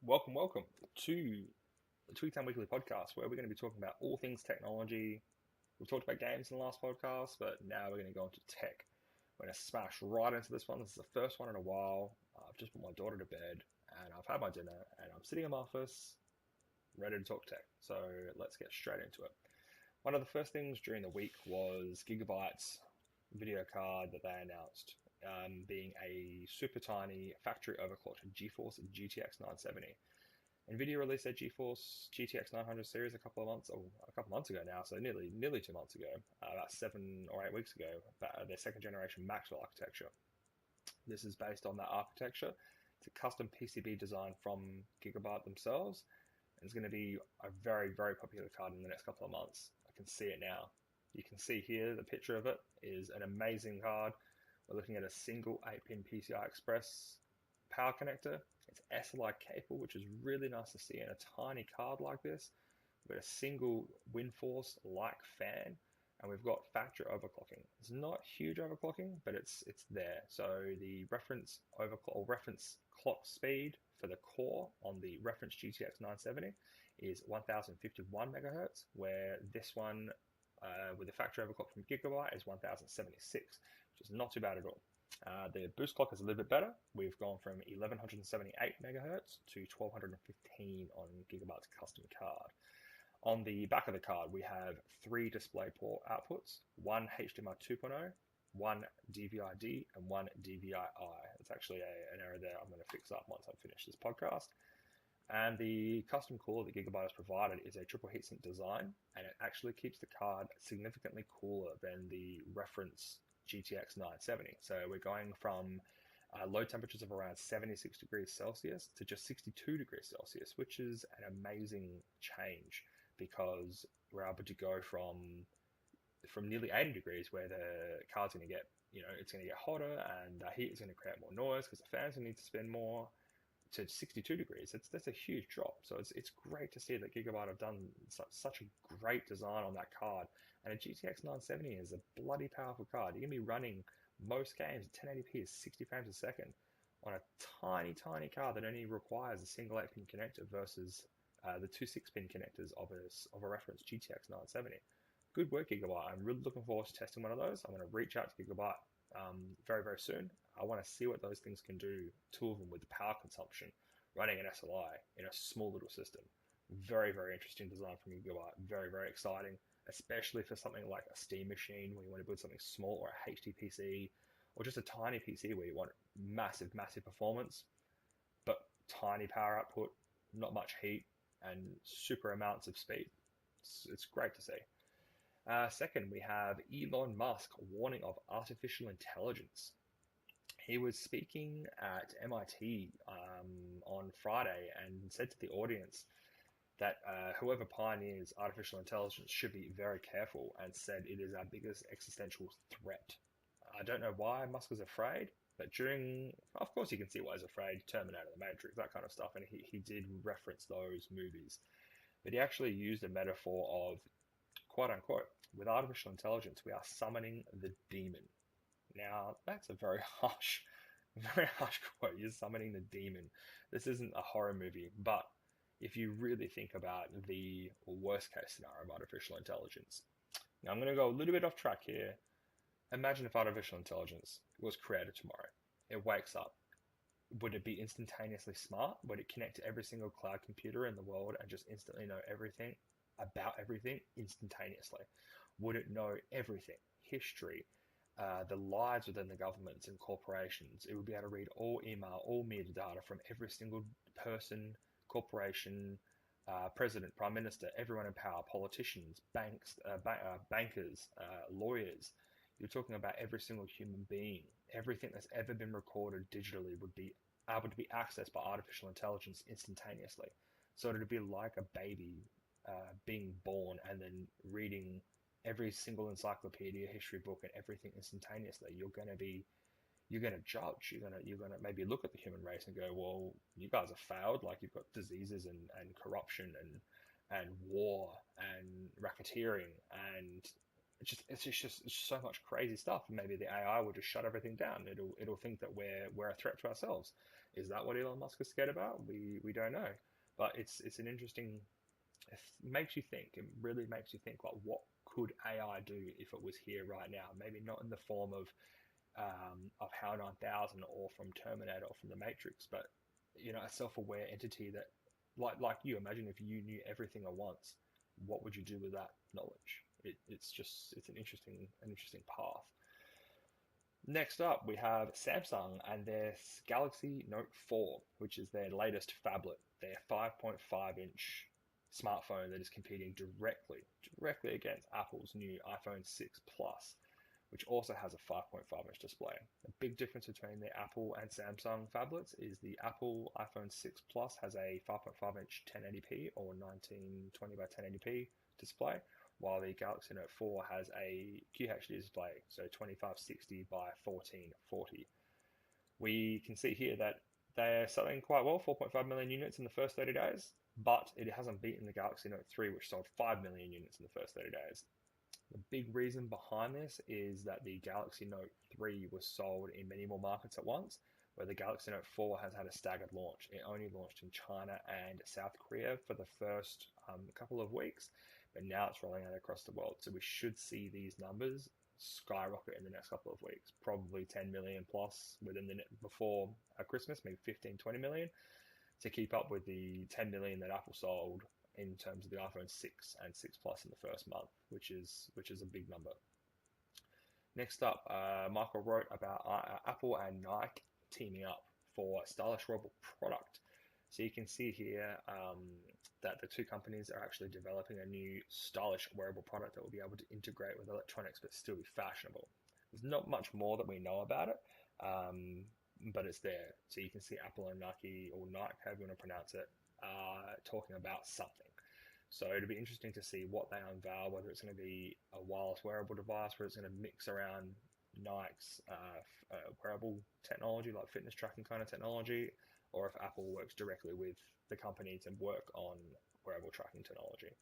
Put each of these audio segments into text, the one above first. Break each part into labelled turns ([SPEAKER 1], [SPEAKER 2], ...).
[SPEAKER 1] Welcome to the TweakTown Weekly Podcast, where we're going to be talking about all things technology. We talked about games in the last podcast, but now we're going to go into tech. We're going to smash right into this one. This is the first one in a while. I've just put my daughter to bed, and I've had my dinner, and I'm sitting in my office, ready to talk tech. So let's get straight into it. One of the first things during the week was Gigabyte's video card that they announced, being a super tiny factory overclocked GeForce GTX 970. Nvidia released their GeForce GTX 900 series a couple of months ago now, so nearly 2 months ago, about 7 or 8 weeks ago. Their second generation Maxwell architecture. This is based on that architecture. It's a custom PCB design from Gigabyte themselves, and it's going to be a very popular card in the next couple of months. I can see it now. You can see here the picture of it is an amazing card. We're looking at a single 8-pin PCI Express power connector. It's SLI capable, which is really nice to see in a tiny card like this. We've got a single WindForce-like fan, and we've got factory overclocking. It's not huge overclocking, but it's there. So the reference clock speed for the core on the reference GTX 970 is 1051 megahertz, where this one with the factory overclock from Gigabyte is 1076, which is not too bad at all. The boost clock is a little bit better. We've gone from 1178 megahertz to 1215 on Gigabyte's custom card. On the back of the card, we have 3 DisplayPort outputs, one HDMI 2.0, one DVI-D, and one DVI-I. It's actually an error there I'm going to fix up once I finish this podcast. And the custom cooler that Gigabyte has provided is a triple heatsink design, and it actually keeps the card significantly cooler than the reference GTX 970. So we're going from low temperatures of around 76 degrees Celsius to just 62 degrees Celsius, which is an amazing change because we're able to go from nearly 80 degrees, where the card's going to get, it's going to get hotter and the heat is going to create more noise because the fans need to spin more, to 62 degrees. That's a huge drop. So it's great to see that Gigabyte have done such a great design on that card. And a GTX 970 is a bloody powerful card. You're going to be running most games at 1080p at 60 frames a second on a tiny card that only requires a single 8-pin connector versus the two 6-pin connectors of a reference GTX 970. Good work, Gigabyte. I'm really looking forward to testing one of those. I'm going to reach out to Gigabyte very soon. I want to see what those things can do, 2 of them with the power consumption, running an SLI in a small little system. Very interesting design from Gigabyte. Very exciting, especially for something like a Steam machine where you want to build something small, or a HD PC, or just a tiny PC where you want massive performance, but tiny power output, not much heat, and super amounts of speed. It's great to see. Second, we have Elon Musk warning of artificial intelligence. He was speaking at MIT on Friday and said to the audience that whoever pioneers artificial intelligence should be very careful, and said it is our biggest existential threat. I don't know why Musk is afraid, but of course you can see why he's afraid, Terminator, The Matrix, that kind of stuff, and he did reference those movies. But he actually used a metaphor of, quote unquote, with artificial intelligence, we are summoning the demon. Now, that's a very harsh quote. You're summoning the demon. This isn't a horror movie, but if you really think about the worst case scenario of artificial intelligence. Now, I'm going to go a little bit off track here. Imagine if artificial intelligence was created tomorrow. It wakes up. Would it be instantaneously smart? Would it connect to every single cloud computer in the world and just instantly know everything about everything instantaneously? Would it know everything? History, the lives within the governments and corporations. It would be able to read all email, all metadata from every single person, corporation, president, prime minister, everyone in power, politicians, bankers, lawyers. You're talking about every single human being. Everything that's ever been recorded digitally would be able to be accessed by artificial intelligence instantaneously. So it would be like a baby being born and then reading every single encyclopedia, history book, and everything instantaneously. You're going to judge. You're going to maybe look at the human race and go, well, you guys have failed. Like, you've got diseases and corruption and war and racketeering, and it's just so much crazy stuff. And maybe the AI will just shut everything down. It'll think that we're a threat to ourselves. Is that what Elon Musk is scared about? We don't know, but it's an interesting. It makes you think. It really makes you think. Like, what could AI do if it was here right now? Maybe not in the form of HAL 9000 or from Terminator or from the Matrix, but a self-aware entity that, like you, imagine if you knew everything at once, what would you do with that knowledge? It's an interesting path. Next up, we have Samsung and their Galaxy Note 4, which is their latest phablet, their 5.5-inch smartphone that is competing directly against Apple's new iPhone 6 Plus, which also has a 5.5-inch display. The big difference between the Apple and Samsung phablets is the Apple iPhone 6 Plus has a 5.5-inch 1080p or 1920 by 1080p display, while the Galaxy Note 4 has a QHD display, so 2560 by 1440. We can see here that they're selling quite well, 4.5 million units in the first 30 days, but it hasn't beaten the Galaxy Note 3, which sold 5 million units in the first 30 days. The big reason behind this is that the Galaxy Note 3 was sold in many more markets at once, where the Galaxy Note 4 has had a staggered launch. It only launched in China and South Korea for the first couple of weeks, but now it's rolling out across the world. So we should see these numbers skyrocket in the next couple of weeks, probably 10 million plus before Christmas, maybe 15, 20 million, to keep up with the 10 million that Apple sold in terms of the iPhone 6 and 6 Plus in the first month, which is a big number. Next up, Michael wrote about Apple and Nike teaming up for a stylish wearable product. So you can see here that the two companies are actually developing a new stylish wearable product that will be able to integrate with electronics but still be fashionable. There's not much more that we know about it, but it's there. So you can see Apple and Nike, or Nike, however you want to pronounce it, talking about something. So it'll be interesting to see what they unveil, whether it's going to be a wireless wearable device, where it's going to mix around Nike's wearable technology, like fitness tracking kind of technology, or if Apple works directly with the company to work on wearable tracking technology.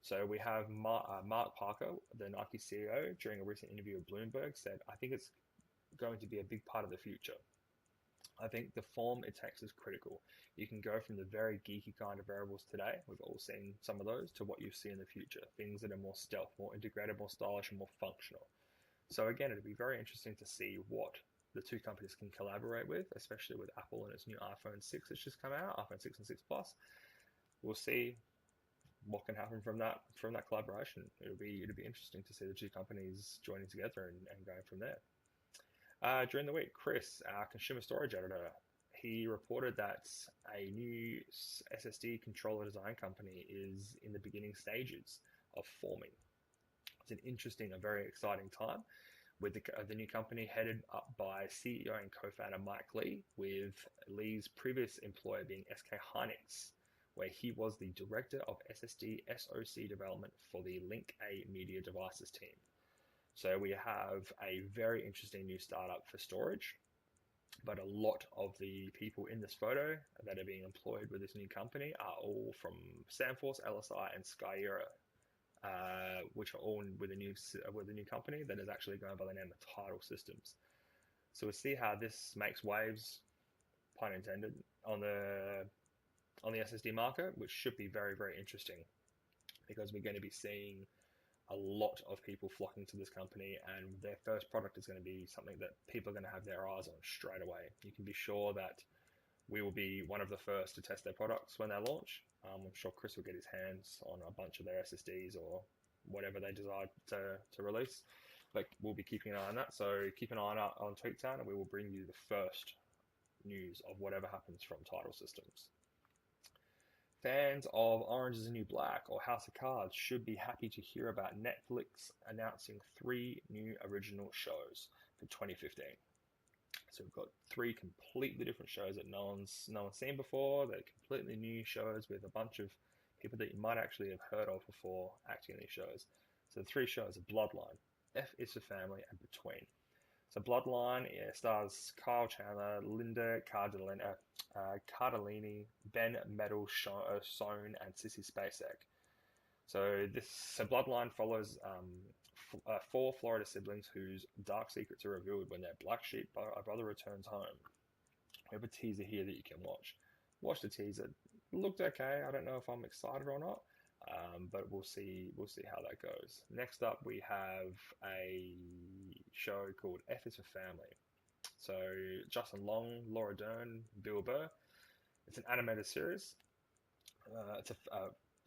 [SPEAKER 1] So we have Mark Parker, the Nike CEO, during a recent interview with Bloomberg, said, "I think it's going to be a big part of the future. I think the form it takes is critical. You can go from the very geeky kind of wearables today, we've all seen some of those, to what you see in the future, things that are more stealth, more integrated, more stylish, and more functional." So again, it'll be very interesting to see what the two companies can collaborate with, especially with Apple and its new iPhone 6 that's just come out, iPhone 6 and 6 Plus. We'll see what can happen from that collaboration. It'll be interesting to see the two companies joining together and going from there. During the week, Chris, our consumer storage editor, he reported that a new SSD controller design company is in the beginning stages of forming. It's an interesting, a very exciting time, with the new company headed up by CEO and co-founder Mike Lee, with Lee's previous employer being SK Hynix, where he was the director of SSD SoC development for the Link A Media Devices team. So we have a very interesting new startup for storage, but a lot of the people in this photo that are being employed with this new company are all from Samforce, LSI, and Skyera, which are all with a new company that is actually going by the name of Tidal Systems. So we'll see how this makes waves, pun intended, on the SSD market, which should be very, very interesting, because we're going to be seeing a lot of people flocking to this company, and their first product is going to be something that people are going to have their eyes on straight away. You can be sure that we will be one of the first to test their products when they launch. I'm sure Chris will get his hands on a bunch of their SSDs or whatever they decide to release, but we'll be keeping an eye on that. So keep an eye on TweakTown, and we will bring you the first news of whatever happens from Tidal Systems. Fans of Orange is the New Black or House of Cards should be happy to hear about Netflix announcing 3 new original shows for 2015. So we've got 3 completely different shows that no one's seen before. They're completely new shows with a bunch of people that you might actually have heard of before acting in these shows. So the 3 shows are Bloodline, F is for Family, and Between. So Bloodline stars Kyle Chandler, Linda Cardellini, Ben Mendelsohn, and Sissy Spacek. So Bloodline follows 4 Florida siblings whose dark secrets are revealed when their black sheep brother returns home. We have a teaser here that you can watch. Watch the teaser. It looked okay. I don't know if I'm excited or not, but we'll see. We'll see how that goes. Next up, we have a show called F is for Family. So Justin Long, Laura Dern, Bill Burr. It's an animated series. It's a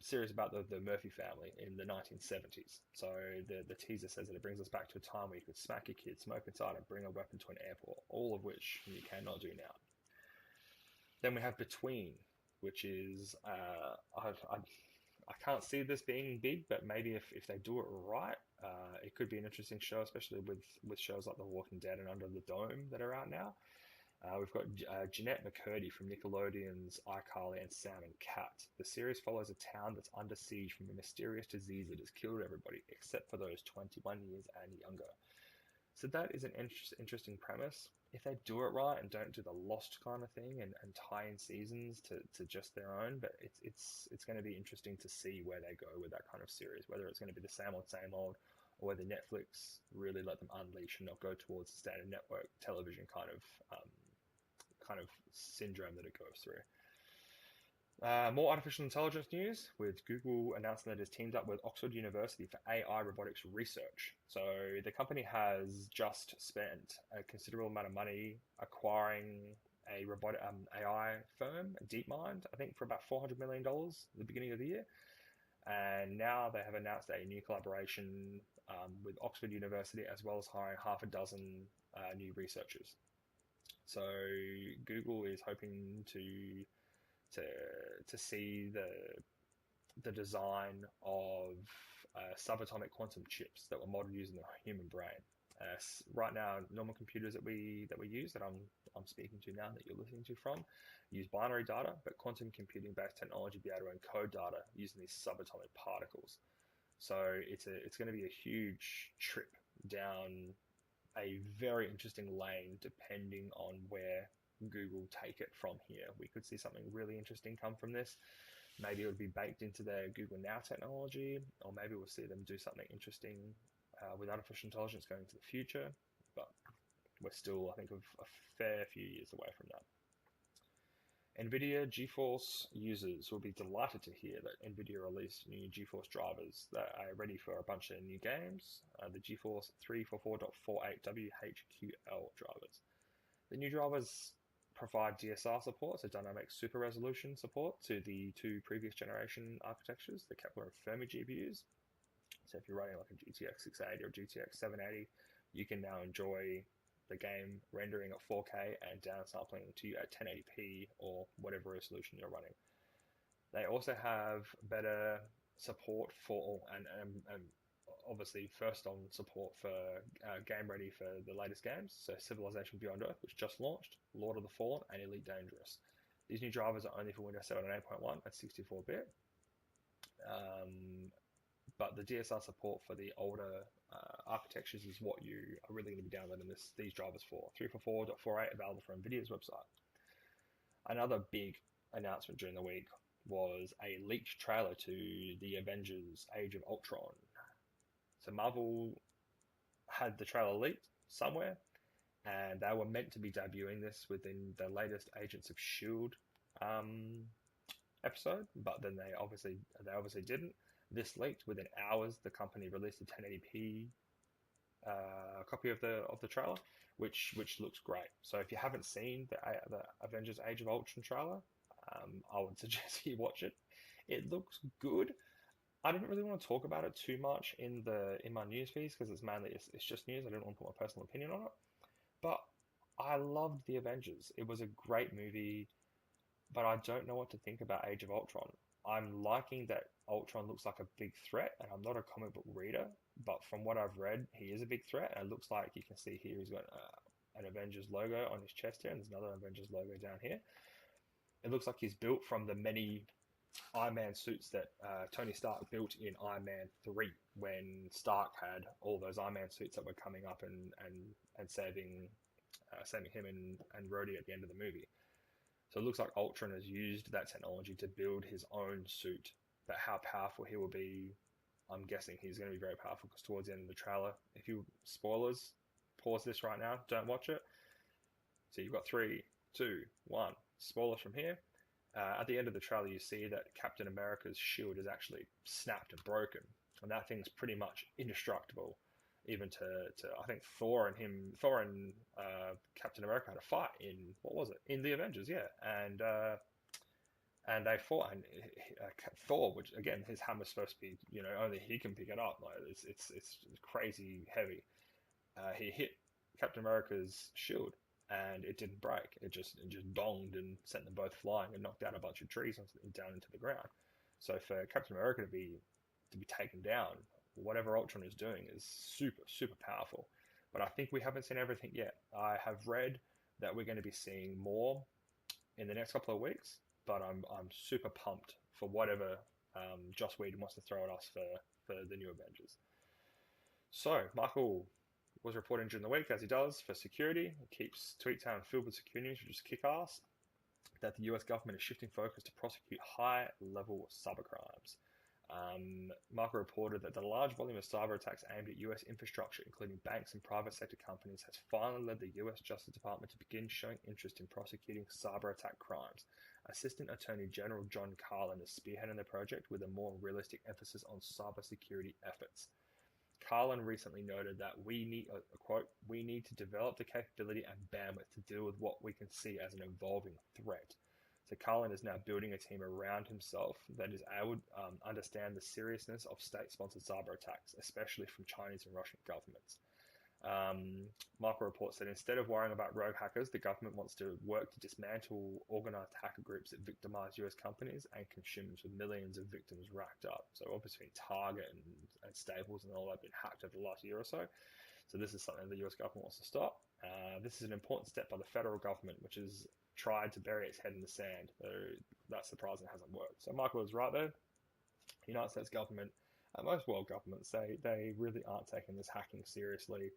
[SPEAKER 1] series about the Murphy family in the 1970s. So the teaser says that it brings us back to a time where you could smack your kid, smoke inside, and bring a weapon to an airport, all of which you cannot do now. Then we have Between, which is I can't see this being big, but maybe if they do it right, it could be an interesting show, especially with shows like The Walking Dead and Under the Dome that are out now. We've got Jeanette McCurdy from Nickelodeon's iCarly and Sam and Cat. The series follows a town that's under siege from a mysterious disease that has killed everybody except for those 21 years and younger. So that is an interesting premise. If they do it right and don't do the Lost kind of thing and tie in seasons to just their own, but it's going to be interesting to see where they go with that kind of series, whether it's going to be the same old, or whether Netflix really let them unleash and not go towards the standard network television kind of syndrome that it goes through. More artificial intelligence news, with Google announcing that it has teamed up with Oxford University for AI robotics research. So the company has just spent a considerable amount of money acquiring a robotic AI firm, DeepMind, I think for about $400 million at the beginning of the year. And now they have announced a new collaboration with Oxford University, as well as hiring half a dozen new researchers. So Google is hoping to see the design of subatomic quantum chips that were modeled using the human brain. Right now, normal computers that we use, that I'm speaking to now, that you're listening to from, use binary data, but quantum computing based technology will be able to encode data using these subatomic particles. So it's going to be a huge trip down a very interesting lane, depending on where Google take it from here. We could see something really interesting come from this. Maybe it would be baked into their Google Now technology, or maybe we'll see them do something interesting with artificial intelligence going into the future. But we're still, I think, a fair few years away from that. NVIDIA GeForce users will be delighted to hear that NVIDIA released new GeForce drivers that are ready for a bunch of new games, the GeForce 344.48 WHQL drivers. The new drivers provide DSR support, so dynamic super resolution support, to the two previous generation architectures, the Kepler and Fermi GPUs. So if you're running like a GTX 680 or GTX 780, you can now enjoy the game rendering at 4K and downsampling to you at 1080p or whatever resolution you're running. They also have better support for, and obviously first on support for game ready for the latest games, so Civilization Beyond Earth, which just launched, Lord of the Fallen, and Elite Dangerous. These new drivers are only for Windows 7 and 8.1 at 64-bit. But the DSR support for the older architectures is what you are really going to be downloading these drivers for. 344.48 available from NVIDIA's website. Another big announcement during the week was a leaked trailer to the Avengers Age of Ultron. So Marvel had the trailer leaked somewhere, and they were meant to be debuting this within the latest Agents of S.H.I.E.L.D. Episode, but then they obviously didn't. This leaked within hours. The company released a 1080p copy of the trailer, which looks great. So if you haven't seen the Avengers Age of Ultron trailer, I would suggest you watch it. It looks good. I didn't really want to talk about it too much in my news feeds, because it's just news. I didn't want to put my personal opinion on it. But I loved the Avengers. It was a great movie, but I don't know what to think about Age of Ultron. I'm liking that Ultron looks like a big threat, and I'm not a comic book reader, but from what I've read, he is a big threat, and it looks like you can see here he's got an Avengers logo on his chest here, and there's another Avengers logo down here. It looks like he's built from the many Iron Man suits that Tony Stark built in Iron Man 3, when Stark had all those Iron Man suits that were coming up and saving him and Rhodey at the end of the movie. So it looks like Ultron has used that technology to build his own suit. But how powerful he will be, I'm guessing he's going to be very powerful, because towards the end of the trailer, if you spoilers, pause this right now, don't watch it. So you've got 3, 2, 1. Spoilers from here. At the end of the trailer, you see that Captain America's shield is actually snapped and broken, and that thing's pretty much indestructible. Even to I think Thor and Captain America had a fight in, what was it? In the Avengers, yeah, and they fought, and Thor, which again, his hammer's supposed to be, only he can pick it up. Like it's crazy heavy. He hit Captain America's shield, and it didn't break. It just donged and sent them both flying and knocked down a bunch of trees down into the ground. So for Captain America to be taken down, whatever Ultron is doing is super super powerful. But I think we haven't seen everything yet. I have read that we're going to be seeing more in the next couple of weeks, but I'm super pumped for whatever Joss Whedon wants to throw at us for the new Avengers. So Michael was reporting during the week, as he does, for security. He keeps TweakTown filled with security news, which is kick-ass, that the US government is shifting focus to prosecute high-level cybercrimes. Michael reported that the large volume of cyber attacks aimed at US infrastructure, including banks and private sector companies, has finally led the US Justice Department to begin showing interest in prosecuting cyber attack crimes. Assistant Attorney General John Carlin is spearheading the project with a more realistic emphasis on cybersecurity efforts. Carlin recently noted that we need to develop the capability and bandwidth to deal with what we can see as an evolving threat. So Carlin is now building a team around himself that is able to understand the seriousness of state-sponsored cyber attacks, especially from Chinese and Russian governments. Michael reports that instead of worrying about rogue hackers, the government wants to work to dismantle organized hacker groups that victimize US companies and consumers, with millions of victims racked up. So obviously Target and Staples and all that have been hacked over the last year or so. So this is something the US government wants to stop. This is an important step by the federal government, which has tried to bury its head in the sand. That's surprising, it hasn't worked. So Michael was right there. The United States government, most world governments, they really aren't taking this hacking seriously.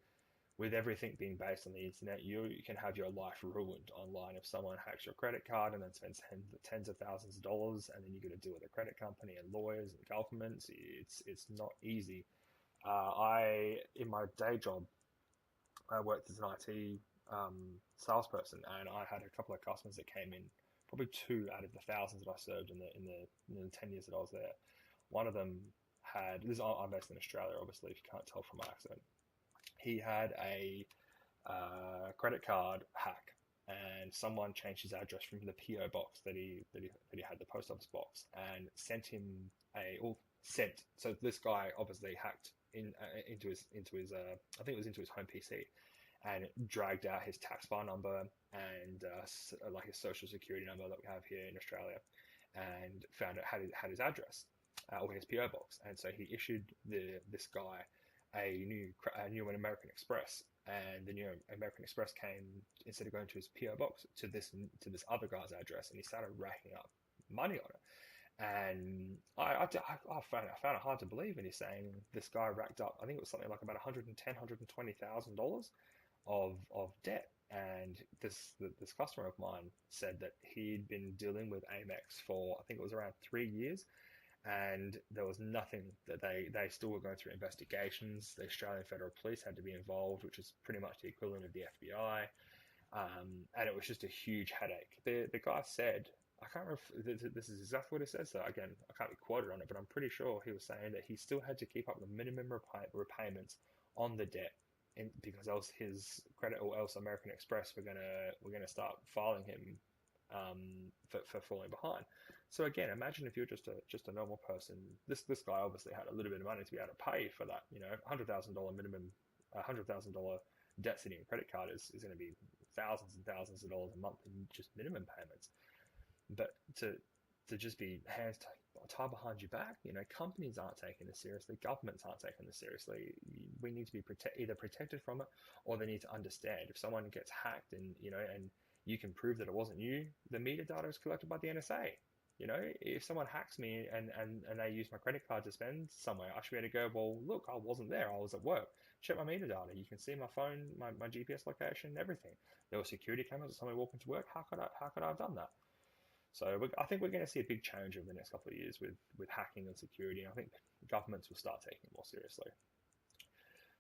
[SPEAKER 1] With everything being based on the internet, you can have your life ruined online if someone hacks your credit card and then spends tens of thousands of dollars, and then you got to deal with a credit company and lawyers and governments. It's not easy. In my day job, I worked as an IT salesperson, and I had a couple of customers that came in, probably 2 out of the thousands that I served in the 10 years that I was there. One of them had, I'm based in Australia, obviously, if you can't tell from my accent. He had a credit card hack, and someone changed his address from the PO box that he had, the post office box, and sent him So this guy obviously hacked into his I think it was into his home PC, and dragged out his tax file number and like his social security number that we have here in Australia, and found out had his address or his PO box, and so he issued this guy a new American Express, and the new American Express came, instead of going to his PO box, to this other guy's address, and he started racking up money on it. And I found it hard to believe, and he's saying this guy racked up, I think it was something like about $120,000 of debt. And this customer of mine said that he'd been dealing with Amex for, I think it was around 3 years, and there was nothing that they still were going through investigations. The Australian Federal Police had to be involved, which is pretty much the equivalent of the FBI, and it was just a huge headache. The guy said, I can't remember if this is exactly what it says, so again, I can't be quoted on it, but I'm pretty sure he was saying that he still had to keep up the minimum repayments on the debt, because else his credit, or else American Express were gonna start filing him for falling behind. So again, imagine if you're just a normal person. This guy obviously had a little bit of money to be able to pay for that. $100,000 minimum, $100,000 debt sitting in a credit card is going to be thousands and thousands of dollars a month in just minimum payments. But to just be hands tied behind your back, companies aren't taking this seriously, governments aren't taking this seriously. We need to be either protected from it, or they need to understand if someone gets hacked and you can prove that it wasn't you, the metadata is collected by the NSA. If someone hacks me and they use my credit card to spend somewhere, I should be able to go, well, look, I wasn't there, I was at work. Check my metadata. You can see my phone, my GPS location, everything. There were security cameras of someone walking to work. How could I have done that? So I think we're going to see a big change over the next couple of years with hacking and security, and I think governments will start taking it more seriously.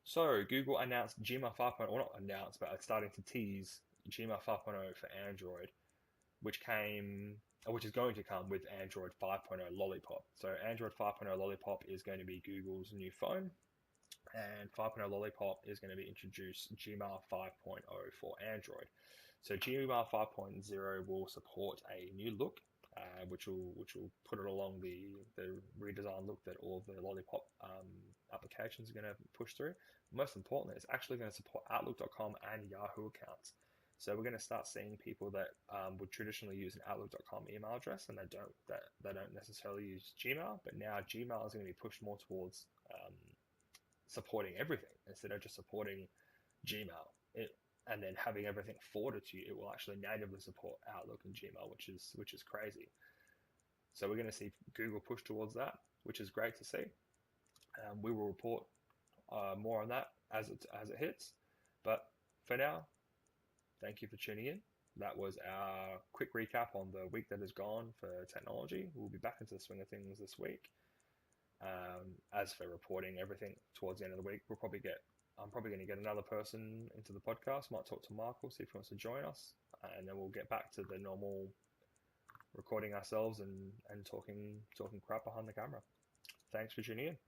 [SPEAKER 1] So Google announced Gemma 5.0, well, not announced, but it's starting to tease Gmail 5.0 for Android, which is going to come with Android 5.0 Lollipop. So Android 5.0 Lollipop is going to be Google's new phone, and 5.0 Lollipop is going to be introduced Gmail 5.0 for Android. So Gmail 5.0 will support a new look, which will put it along the redesigned look that all the Lollipop applications are going to push through. Most importantly, it's actually going to support Outlook.com and Yahoo accounts. So we're going to start seeing people that would traditionally use an Outlook.com email address, and they don't necessarily use Gmail. But now Gmail is going to be pushed more towards supporting everything instead of just supporting Gmail. And then having everything forwarded to you, it will actually natively support Outlook and Gmail, which is crazy. So we're going to see Google push towards that, which is great to see. We will report more on that as it hits. But for now, thank you for tuning in. That was our quick recap on the week that has gone for technology. We'll be back into the swing of things this week. As for reporting everything towards the end of the week, I'm probably going to get another person into the podcast. Might talk to Michael, see if he wants to join us, and then we'll get back to the normal recording ourselves and talking crap behind the camera. Thanks for tuning in.